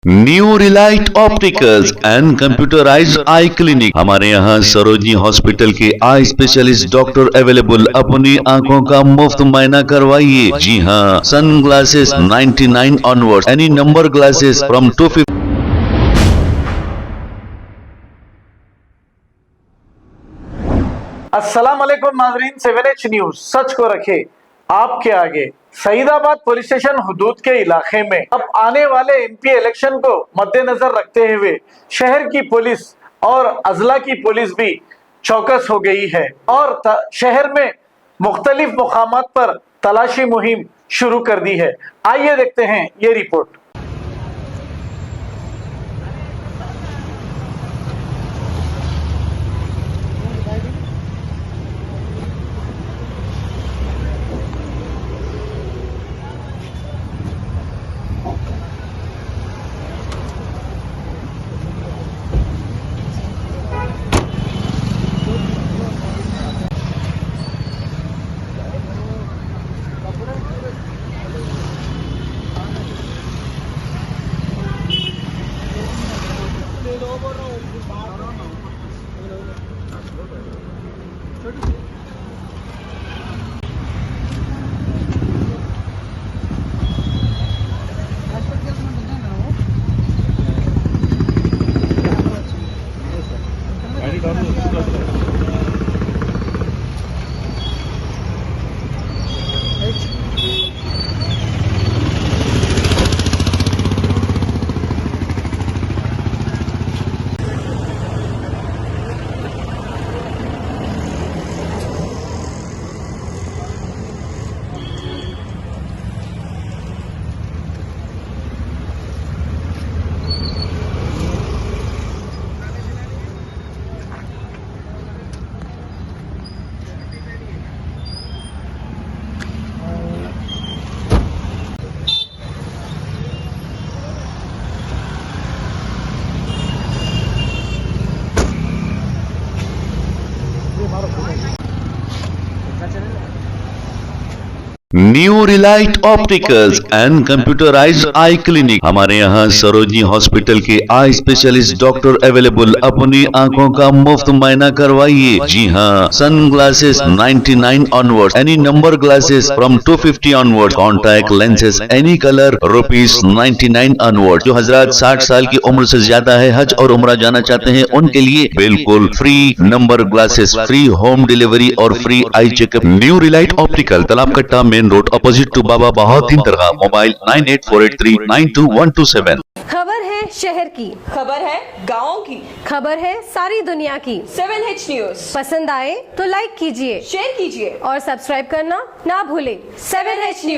New Relight opticals and computerised I clinic. हमारे यहाँ Sarojini hospital के आई स्पेशलिस्ट डॉक्टर अवेलेबल। अपनी आंखों का मुफ्त मुआयना करवाइए। जी हाँ, sunglasses 99 onward, any number glasses from 250। अस्सलाम वालेकुम नाज़रीन, 7H न्यूज सच को रखे आपके आगे। सईदाबाद पुलिस स्टेशन हुदूद के इलाके में अब आने वाले एमपी इलेक्शन को मद्देनजर रखते हुए शहर की पुलिस और अजला की पुलिस भी चौकस हो गई है और शहर में मुख्तलिफ मुकामात पर तलाशी मुहिम शुरू कर दी है। आइए देखते हैं ये report. New Relight opticals and computerised I clinic. हमारे यहाँ सरोजनी हॉस्पिटल के आई स्पेशलिस्ट डॉक्टर अवेलेबल। अपनी आंखों का मुफ्त मुआयना करवाइए। जी हाँ, sunglasses 99 onward, any number glasses from 250 onward, contact lenses any colour ₹99 onward. जो हजरात 60 साल की उम्र से ज्यादा है, हज और उम्रा जाना चाहते हैं, उनके लिए बिल्कुल free number glasses, free home delivery और free eye checkup. New relight optical, Talab Katta, main road, opposite to Baba Bahauddin Dargah. Mobile 9848392127। खबर है शहर की, खबर है गाँव की, खबर है सारी दुनिया की। 7H न्यूज पसंद आए तो लाइक कीजिए, शेयर कीजिए और सब्सक्राइब करना ना भूले। 7H news.